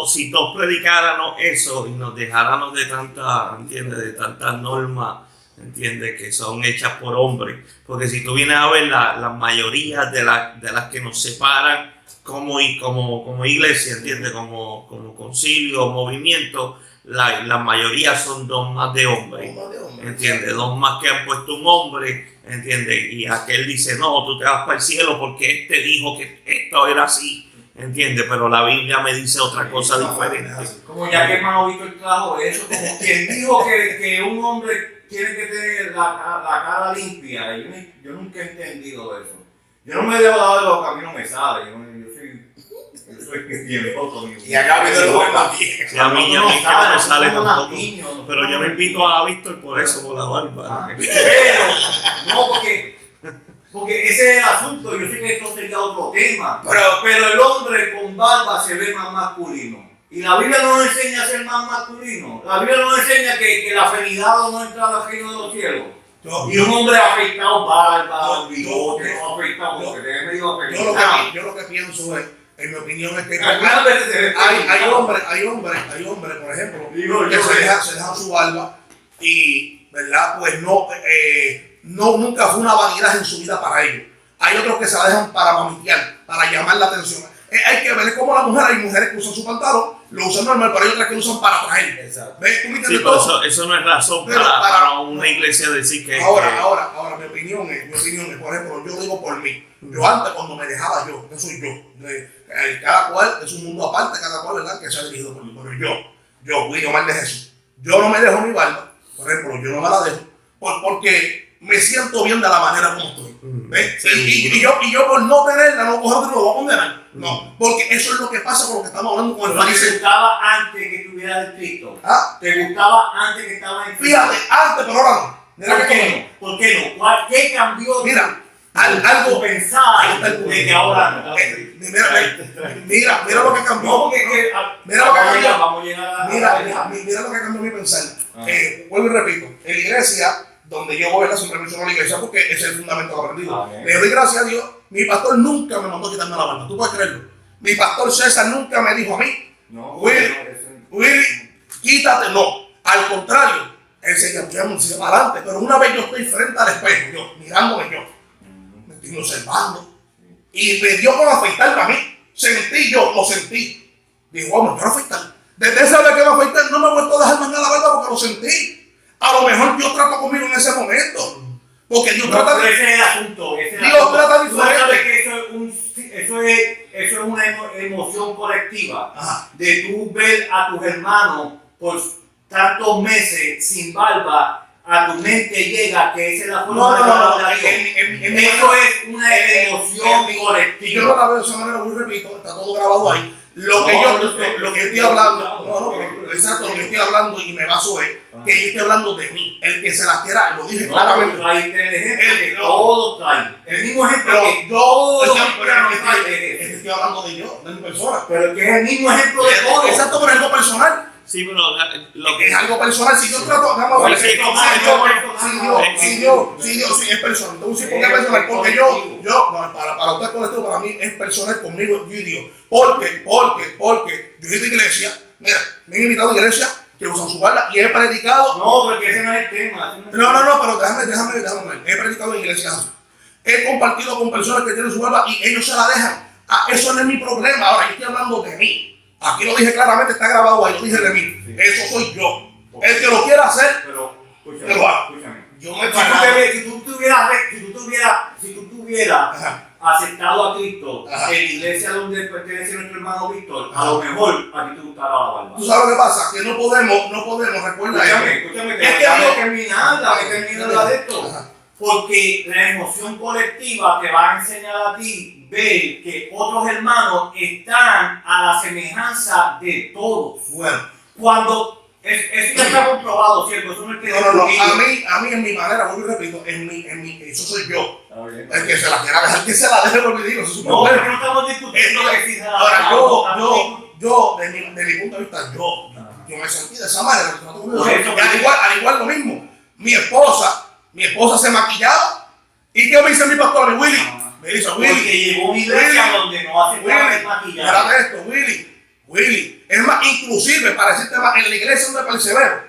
Si todos predicáramos eso y nos dejáramos de tanta, ¿entiendes? De tantas normas, ¿entiendes? Que son hechas por hombres. Porque si tú vienes a ver la mayoría de las que nos separan como iglesia, ¿entiendes? Como concilio, movimiento, la mayoría son dogmas de hombres, ¿entiendes? Dogmas que han puesto un hombre, ¿entiendes? Y aquel dice, no, tú te vas para el cielo porque este dijo que esto era así, ¿entiendes? Pero la Biblia me dice otra cosa diferente. Como ya que hermano Víctor trajo eso, como quien dijo que un hombre tiene que tener la cara limpia. Yo nunca he entendido eso. Yo no me debo dar lo que a mí no me sale. Yo soy bien loco. Y acá viene el buen Sí, a mí no me sale tampoco. Pero yo me invito a Víctor por eso, por la barba. Pero, no, porque ese es el asunto. Yo sé que esto sería otro tema. Pero el hombre con barba se ve más masculino. Y la Biblia no nos enseña a ser más masculino. La Biblia no nos enseña que la feminidad no entra al reino de los cielos. Y un hombre afeitado, barba, bigote, no afeitado, porque te medio afeitado. Yo lo que pienso es, en mi opinión, es que hay hombres, por ejemplo, que se dejan su barba y, ¿verdad? Pues nunca fue una vanidad en su vida para ellos. Hay otros que se la dejan para mamitear, para llamar la atención. Hay que ver cómo la mujer, hay mujeres que usan su pantalón, lo usan normal, pero hay otras que lo usan para atraer. ¿Ves? ¿Tú me entiendes? Sí, pero eso no es razón para una iglesia decir que... Ahora, mi opinión es, por ejemplo, yo digo por mí. Yo antes, cuando me dejaba yo soy yo. Cada cual es un mundo aparte, cada cual, ¿verdad? Que sea dirigido por mí. Pero yo, William Omar de Jesús, yo no me dejo mi barba, por ejemplo, yo no me la dejo, porque me siento bien de la manera como estoy. ¿Ves? Y yo por no tenerla, no coger otro, lo voy a condenar. No, porque eso es lo que pasa con lo que estamos hablando con el fariseo. ¿Te gustaba antes que tuviera el Cristo? ¿Ah? ¿Te gustaba antes que estaba en Cristo? Fíjate, antes, pero ahora no. ¿Por qué no? ¿Qué cambió? Mira, algo pensar de que ahora no. Mira lo que cambió. No, porque mira lo que cambió. Vamos a llegar a... Mira lo que cambió mi pensar. Vuelvo y repito, en la iglesia donde yo voy, siempre menciono la iglesia porque ese es el fundamento que he aprendido. Le doy gracias a Dios. Mi pastor nunca me mandó a quitarme la barba. ¿Tú puedes creerlo? Mi pastor César nunca me dijo a mí, Willy, quítate. No, al contrario, él se para adelante. Pero una vez yo estoy frente al espejo, yo mirándome me estoy observando. Y me dio por afeitarme a mí. Lo sentí. Digo, vamos, quiero afeitar. Desde esa vez que me afeité, no me he vuelto a dejar más nada la barba porque lo sentí. A lo mejor Dios trata conmigo en ese momento. Porque Dios trata de... Ese es el asunto. Dios trata diferente. ¿Sabes que eso es una emoción colectiva? Ajá. De tú ver a tus hermanos por tantos meses sin barba, a tu mente llega que esa es la forma de hablar a Dios. Eso es una emoción colectiva. Yo no la veo de esa manera, muy repito, está todo grabado ahí. Lo que yo estoy hablando, exacto, lo que estoy hablando y me baso es que yo estoy hablando de mí. El que se la quiera, lo dije claramente. Todos traen. El mismo ejemplo que todos estoy hablando de yo, de mi persona. Pero que es el mismo ejemplo de todos. Exacto, pero es algo personal. Sí, pero lo que es algo personal. Si yo trato, vamos a ver, si Dios es personal. Entonces, ¿por qué es personal? Porque para usted con esto, para mí es personal conmigo y Dios. Porque yo he ido a iglesia, mira, me he invitado a iglesia que usan su barba y he predicado. No, porque ese no es el tema. No, pero déjame ver. He predicado en iglesias así. He compartido con personas que tienen su barba y ellos se la dejan. Eso no es mi problema. Ahora, yo estoy hablando de mí. Aquí lo dije claramente, está grabado ahí, lo dije de mí. Sí. Eso soy yo. El que lo quiera hacer, pero que lo haga. Escúchame. Yo me si tú tuvieras ¿sabes lo que pasa? Que no podemos, recuerda eso. Escúchame, Es que déjame terminar de esto. Ajá. Porque la emoción colectiva te va a enseñar a ti ver que otros hermanos están a la semejanza de todos. Bueno, Cuando eso ya está comprobado, ¿cierto? Eso no es que no, a mí en mi manera, vuelvo y repito, eso soy yo. El que se la quiera dejar, que se la deje, porque digo, eso es un No, pero problema. no estamos discutiendo que si Ahora, yo, de mi punto de vista, yo me sentí de esa manera. Al igual lo mismo. Mi esposa se maquillaba. ¿Y qué me dice mi pastor? Willy, me dice, porque llegó una iglesia donde no hace el maquillaje. Espérate esto, Willy. Es más, inclusive, para decirte más, en la iglesia donde persevero,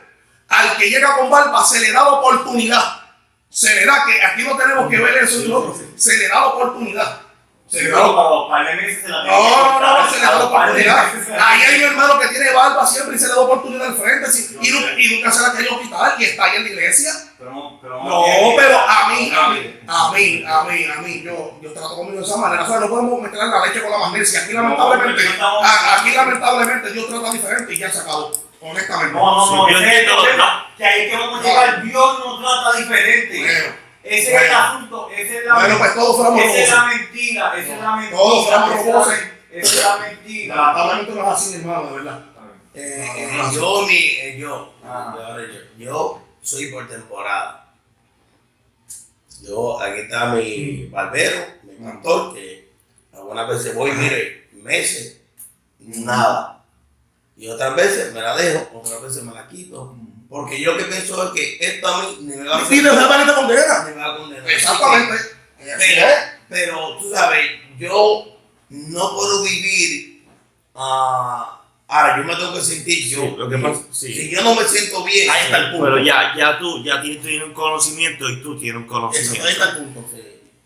al que llega con barba se le da la oportunidad. Se le da, que aquí no tenemos que ver eso y lo otro. Se le da la oportunidad. Se le da la oportunidad. No, se le da la oportunidad. Ahí hay un hermano que tiene barba siempre y se le da oportunidad al frente y nunca se la quería quitar y está ahí en la iglesia. No, pero a mí, yo trato conmigo de esa manera. O sea, no podemos mezclar la leche con la magnesia. Aquí lamentablemente Dios trata diferente y ya se acabó. Honestamente. No, que ahí que vamos a llegar, Dios no trata diferente. Ese es el asunto, pues todos fuéramos esa es la mentira, Todos fuéramos robots. Esa es la mentira. Lamentablemente no es así, hermano, de verdad. Yo soy por temporada. Aquí está mi barbero, mi pastor, que algunas veces voy, mire, meses, nada. Y otras veces me la dejo, otras veces me la quito. Porque yo que pienso es que esto a mí ni me va a Sí, no te condena. ni me va a condenar. Exactamente. Pero tú sabes, yo no puedo vivir. Ahora, yo me tengo que sentir yo. Sí, lo que pasa, sí. Si yo no me siento bien, ahí está el punto. Pero ya tú tienes un conocimiento y tú tienes un conocimiento. Ahí está el punto.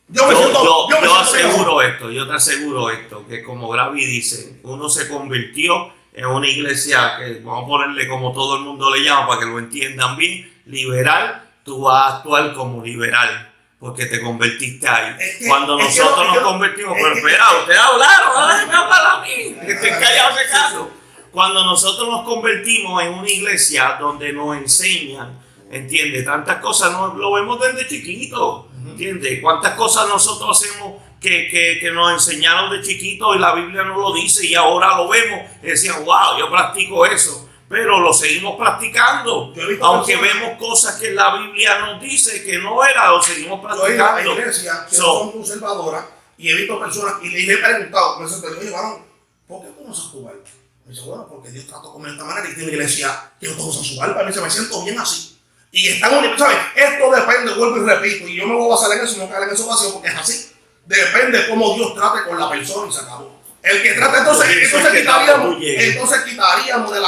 Yo Yo te aseguro esto, que como Gravi dice, uno se convirtió en una iglesia que, vamos a ponerle como todo el mundo le llama para que lo entiendan bien, liberal. Tú vas a actuar como liberal porque te convertiste ahí. Cuando nosotros nos convertimos, pero espera, ustedes hablaron, déjame hablar a mí, que estén callados de caso. Cuando nosotros nos convertimos en una iglesia donde nos enseñan, ¿entiendes? Tantas cosas lo vemos desde chiquito, ¿entiendes? Cuántas cosas nosotros hacemos que nos enseñaron de chiquito y la Biblia no lo dice y ahora lo vemos y decían, wow, yo practico eso, pero lo seguimos practicando, aunque vemos cosas que la Biblia nos dice que no era, lo seguimos practicando. Yo he ido a iglesias que son conservadoras y he visto personas y les he preguntado, me sorprendió, oye, varón, ¿por qué tú no usas tu barba? Me dice, bueno, porque Dios trató conmigo de esta manera y tiene una iglesia que no usan su barba. Me dice, me siento bien así. Y están unidos, ¿sabes? Esto depende, vuelvo y repito, y yo me voy a basar en eso, no caer en eso vacío, porque es así. Depende de cómo Dios trate con la persona y se acabó. El que trata, entonces quitaríamos de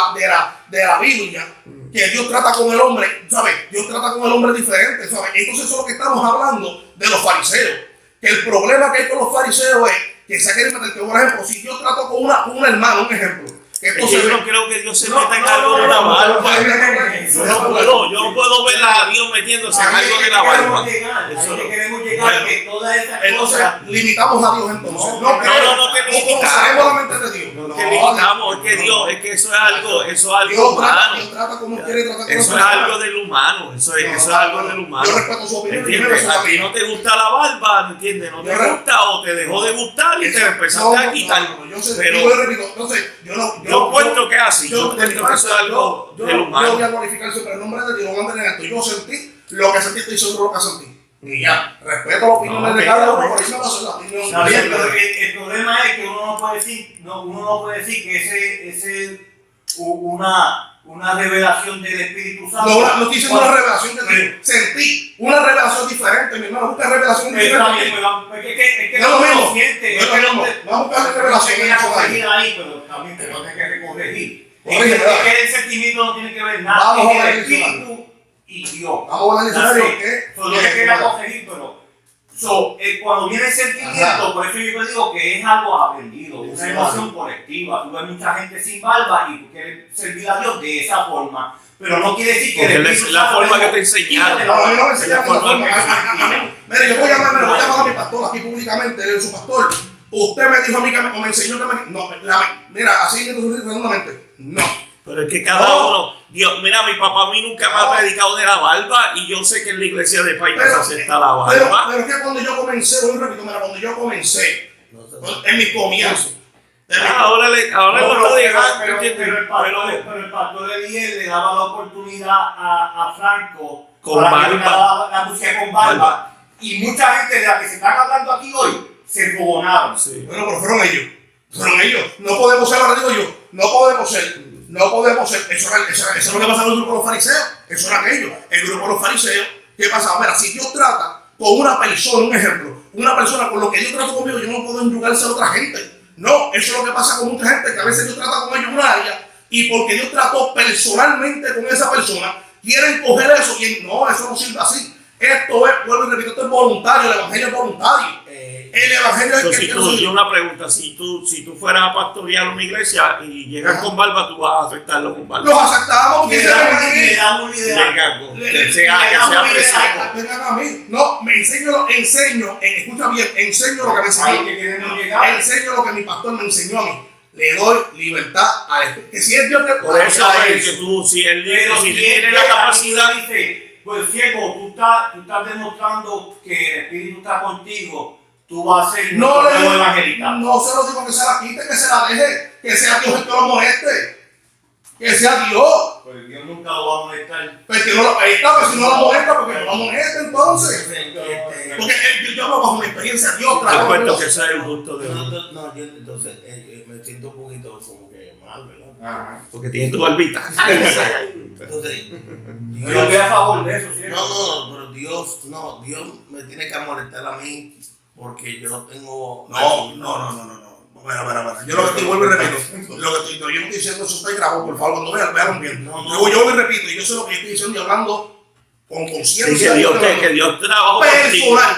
la Biblia que Dios trata con el hombre, ¿sabes? Dios trata con el hombre diferente, ¿sabes? Entonces eso es lo que estamos hablando de los fariseos. Que el problema que hay con los fariseos es que se quieren meter, por ejemplo, si Dios trató con un hermano, un ejemplo. Entonces, yo no creo que Dios se meta en algo de la barba. Yo no puedo ver a Dios metiéndose en algo de la barba. Queremos llegar que todas esas Entonces, cosas. limitamos a Dios entonces. No te limitamos. la mente de Dios. Que limitamos, es que Dios, es que eso es algo Dios humano. trata como quiere tratar con Eso es algo del humano. Eso es algo del humano. Yo respeto su opinión. ¿Entiendes? A ti no te gusta la barba, ¿entiendes? No te gusta o te dejó de gustar y te empezaste a quitar. Yo encuentro que es así. Yo encuentro que eso es algo del humano. Yo voy a glorificar siempre el nombre de Dios, lo mantener alto. Yo sentí lo que sentí, estoy seguro lo que sentí. Y ya, respeto la opinión de cada uno, por eso no va a ser la opinión. Está bien, pero el problema es que uno no puede decir que ese es una revelación del Espíritu Santo. No estoy diciendo una revelación que sentí, una revelación diferente, mi hermano, busca revelación diferente. Es que no no es lo lo siente. mismo. Vamos a buscar revelación ahí, pero también te lo tienes que corregir. Corrígeme, Es que el sentimiento no tiene que ver nada. Vamos a ver el Espíritu y Dios. Vamos a analizar lo que yo te quería corregir, pero cuando viene el sentimiento, por eso yo te digo que es algo aprendido, una emoción colectiva. Tú ves mucha gente sin barba y tú quieres servir a Dios de esa forma, pero no quiere decir que es la forma que te enseñaron. No, a mí no me enseñaron esa forma. Mire, yo voy a llamar a mi pastor aquí públicamente, él es su pastor. Usted me dijo a mí que me enseñó que me... No, mira, así que tú redondamente. No. Pero es que cada uno, Dios, mira, mi papá a mí nunca me ha predicado de la barba y yo sé que en la iglesia de Paita se acepta la barba. Pero es que cuando yo comencé, repito, mira, cuando yo comencé, en mi comienzo. Ahora lo está dejando. Pero el pastor Eliel le daba la oportunidad a Franco con para que barba. la música con barba. Y mucha gente de la que se están hablando aquí hoy se fogonaron. Sí. Bueno, pero fueron ellos. No podemos ser, ahora digo yo, no podemos ser. Eso es lo que pasaba en el grupo de los fariseos. Eso eran ellos. El grupo de los fariseos, ¿qué pasaba? Mira, si Dios trata con una persona, un ejemplo, una persona con lo que Dios trata conmigo, yo no puedo enyugarse a otra gente. No, eso es lo que pasa con mucha gente, que a veces Dios trata con ellos en una área y porque Dios trató personalmente con esa persona, quieren coger eso y no, eso no sirve así. Esto es, vuelvo y repito, esto es voluntario, el evangelio es voluntario. El evangelio es Entonces, yo una pregunta, si tú fueras a pastorear una iglesia y llegas con barba, tú vas a aceptarlo con barba. Los aceptamos porque Le damos un liderazgo. Que sea presente. vengan a mí. No, enseño, escucha bien, enseño lo que me enseñó. Enseño lo que mi pastor me enseñó a mí. Le doy libertad a él. Que si es Dios que por eso es que tú, si él tiene la capacidad. Pues ciego, tú estás demostrando que el Espíritu está contigo, tú vas a ser no evangelista. No se lo digo que se la quite, que se la deje, que sea Dios el que lo moleste. Que sea Dios. Pues Dios nunca lo va a molestar. Pues que no, ahí está, pues si no lo molesta, porque no lo molesta entonces. Porque yo hablo bajo mi experiencia, Dios trabaja. Recuerdo que ese es el gusto de uno. No, yo entonces me siento un poquito como que mal, ¿verdad? Ajá. Porque tiene tu barbita. Entonces, Yo estoy a favor de eso, ¿cierto? no, pero Dios me tiene que molestar a mí porque yo no tengo. No. Bueno. Yo lo que estoy vuelvo y repito. Yo no estoy diciendo eso está grabado, por favor, cuando vean bien. Yo vuelvo y repito, yo sé lo que estoy diciendo y hablando con conciencia. Sí, que Dios trabajó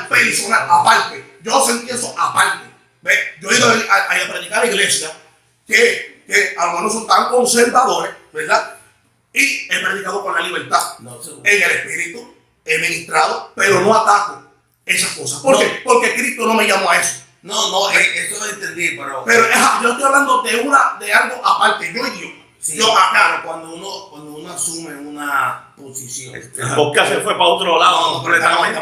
personal, aparte. Yo sentí eso aparte. ¿Ves? Yo he ido a predicar a la iglesia que a lo mejor son tan conservadores, ¿verdad? Y he predicado con la libertad en el espíritu, he ministrado, pero no ataco esas cosas. ¿Por qué? Porque Cristo no me llamó a eso. Eso lo entendí, pero yo estoy hablando de algo aparte, yo y Dios. sí, yo acá. Cuando uno asume una posición, El podcast se fue para otro lado completamente.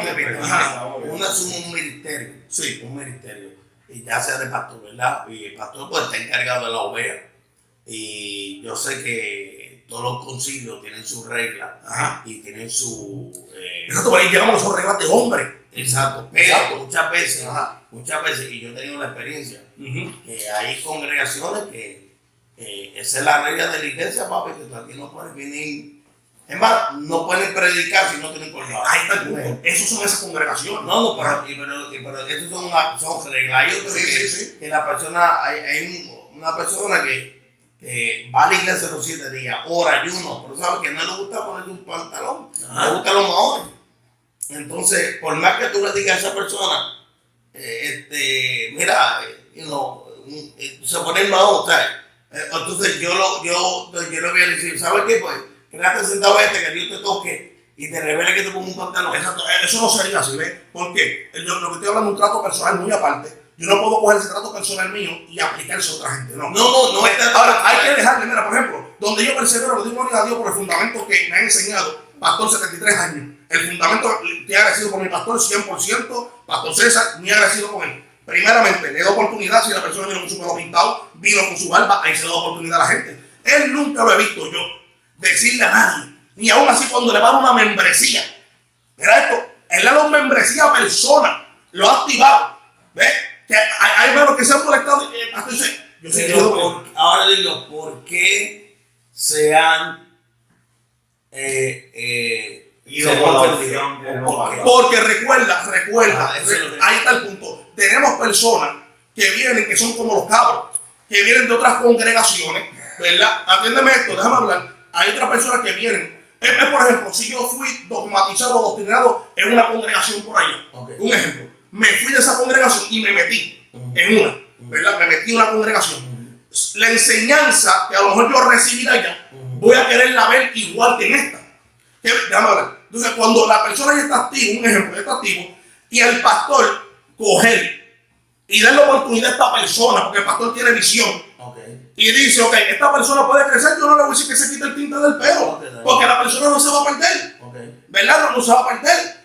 uno asume un ministerio, Sí. un ministerio, y ya sea de pastor, ¿verdad? Y el pastor pues está encargado de la oveja. Y yo sé que todos los concilios tienen sus reglas y tienen su... Exacto, por ahí llegamos a las reglas de hombre. Exacto, pero muchas veces, y yo he tenido la experiencia, que hay congregaciones que esa es la regla de la iglesia, papi, que tú aquí no puedes venir. Es más, no pueden predicar si no tienen corbata. Ahí está el punto. Esos son esas congregaciones. Pero esos son reglas. Yo creo que la persona, hay una persona que va a la iglesia los 7 días, ora, ayuno, pero sabe que no le gusta ponerle un pantalón, le gusta los maones. Entonces, por más que tú le digas a esa persona, mira, se pone el mahón, ¿sabes? Entonces yo le voy a decir, ¿sabes qué? Pues, quédate sentado que Dios te toque y te revele que te ponga un pantalón. Exacto, eso no sería así, ¿ves? Porque lo que estoy hablando es un trato personal muy aparte. Yo no puedo coger ese trato personal mío y aplicarse a otra gente, no. Ahora, hay que dejarle, mira, por ejemplo, donde yo persevero, lo digo a Dios por el fundamento que me ha enseñado, pastor 73 años. El fundamento, estoy agradecido con mi pastor 100%, pastor César, muy agradecido con él. Primeramente, le doy oportunidad, si la persona vino con su pelo pintado, vino con su barba, ahí se le da oportunidad a la gente. Él nunca lo he visto yo decirle a nadie, ni aún así cuando le va a dar una membresía. Mira esto, él le da una membresía a persona, lo ha activado. ¿Ves? Que hay menos que se han molestado. Ahora digo, ¿por qué se han porque recuerda, ahí está el punto. Tenemos personas que vienen, que son como los cabros, que vienen de otras congregaciones, ¿verdad? Atiéndeme esto, déjame hablar. Hay otras personas que vienen. Por ejemplo, si yo fui dogmatizado o doctrinado en una congregación por allá, un ejemplo, me fui de esa congregación y me metí en una, ¿verdad? Me metí en una congregación. La enseñanza que a lo mejor yo recibí de allá, voy a quererla ver igual que en esta. Déjame hablar. Entonces, cuando la persona ya está activa, un ejemplo, está activo, y el pastor coger y darle oportunidad a esta persona, porque el pastor tiene visión, y dice, ok, esta persona puede crecer, yo no le voy a decir que se quite el tinte del pelo, porque la persona no se va a perder, ¿verdad? No se va a perder.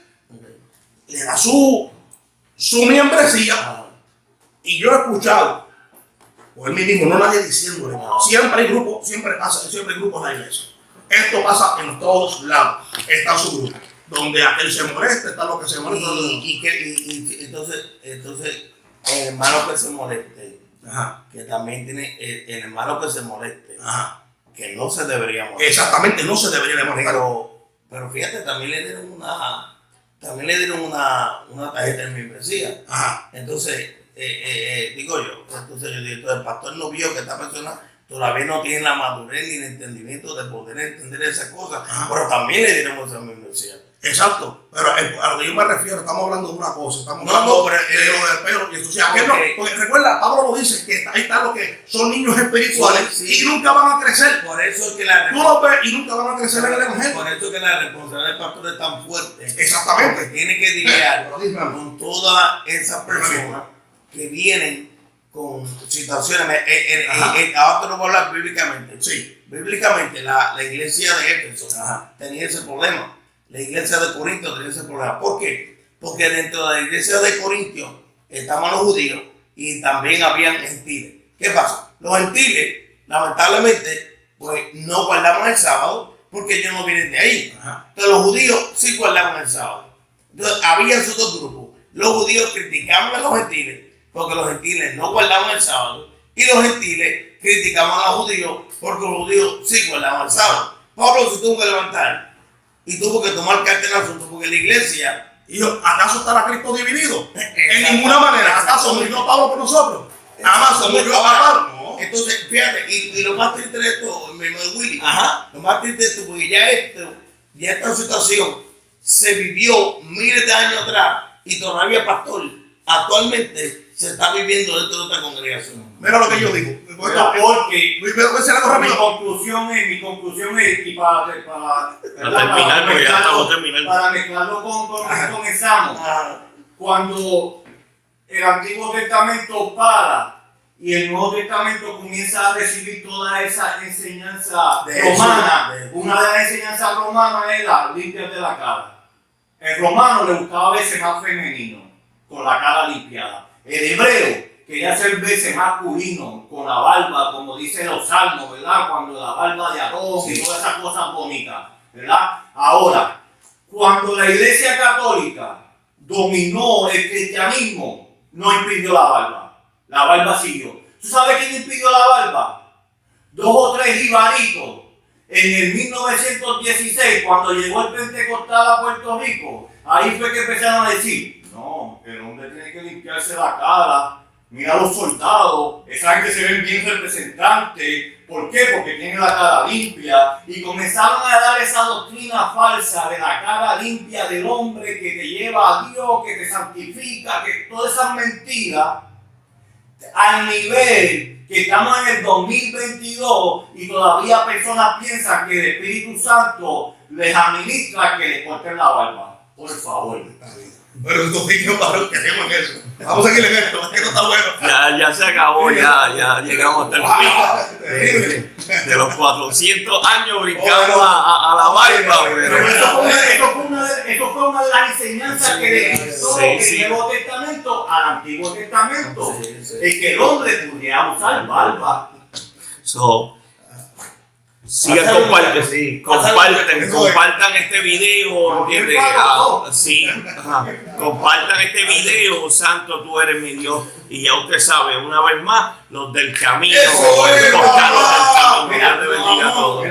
Le da su membresía, y yo he escuchado, o él mismo, no nadie diciéndole, siempre hay grupos, siempre hay grupos en la iglesia. Esto pasa en todos lados, está su grupo. Donde aquel se molesta, está lo que se molesta. Entonces, el hermano que se moleste, que también tiene el hermano que se moleste, que no se debería molestar. Exactamente, no se debería de molestar. Pero fíjate, también le dieron una tarjeta de membresía. Entonces, digo yo, el pastor no vio que esta persona todavía no tiene la madurez ni el entendimiento de poder entender esas cosas, pero también le dieron esa membresía. Exacto, pero a lo que yo me refiero, estamos hablando de una cosa, estamos hablando de lo del pelo, y entonces, porque recuerda, Pablo lo dice, que ahí está lo que son niños espirituales y nunca van a crecer. Por eso es que tú los ves y nunca van a crecer en el evangelio. Por eso es que la responsabilidad del pastor es tan fuerte. Exactamente. Porque tiene que lidiar con todas esas personas que vienen con situaciones. Ahora te lo voy a hablar bíblicamente. Sí. Bíblicamente, la iglesia de Éfeso tenía ese problema. La iglesia de Corintios tenía ese problema. ¿Por qué? Porque dentro de la iglesia de Corintios estaban los judíos y también habían gentiles. ¿Qué pasa? Los gentiles, lamentablemente, pues no guardaban el sábado porque ellos no vienen de ahí. Entonces los judíos sí guardaban el sábado. Entonces había esos dos grupos. Los judíos criticaban a los gentiles porque los gentiles no guardaban el sábado, y los gentiles criticaban a los judíos porque los judíos sí guardaban el sábado. Pablo se tuvo que levantar y tuvo que tomar carta en el asunto, porque la iglesia... Hijo, ¿acaso estará Cristo dividido? En ninguna manera. ¿Acaso murió Pablo por nosotros? Jamás murió a Pablo. No. Entonces, fíjate, y lo más triste de esto, mi hermano Willy, lo más triste de esto, porque ya esta situación se vivió miles de años atrás, y todavía, pastor, actualmente se está viviendo dentro de esta congregación. Mira lo que yo digo. Porque mi conclusión es, y para terminar, porque ya estamos terminando. Para mezclarlo con lo que comenzamos, cuando el Antiguo Testamento para y el Nuevo Testamento comienza a recibir toda esa enseñanza romana, una de las enseñanzas romanas era límpiate la cara. El romano le gustaba verse más femenino, con la cara limpiada. El hebreo quería ser veces masculino, con la barba, como dicen los salmos, ¿verdad? Cuando la barba de Aarón y todas esas cosas bonitas, ¿verdad? Ahora, cuando la Iglesia Católica dominó el cristianismo, no impidió la barba siguió. ¿Tú sabes quién impidió la barba? 2 o 3 jibaritos. En el 1916, cuando llegó el Pentecostal a Puerto Rico, ahí fue que empezaron a decir, no, el hombre tiene que limpiarse la cara. Mira los soldados, esa gente se ven bien representantes. ¿Por qué? Porque tienen la cara limpia. Y comenzaron a dar esa doctrina falsa de la cara limpia del hombre que te lleva a Dios, que te santifica, que todas esas mentiras, al nivel que estamos en el 2022 y todavía personas piensan que el Espíritu Santo les administra que les corten la barba. Por favor. Pero estos niños, varón, que hacemos eso. Vamos a seguir en esto, es que no está bueno. Ya se acabó, ya llegamos hasta el fin. De los 400 años brincamos a la barba. Pero eso fue una de las enseñanzas que le quitó el Nuevo Testamento al Antiguo Testamento. Es que el hombre pudiera usar barba. Sigan, compartan este video, ¿entiendes? Compartan este video, Santo, tú eres mi Dios. Y ya usted sabe, una vez más, los del camino, los del camino. Dios te bendiga a todos.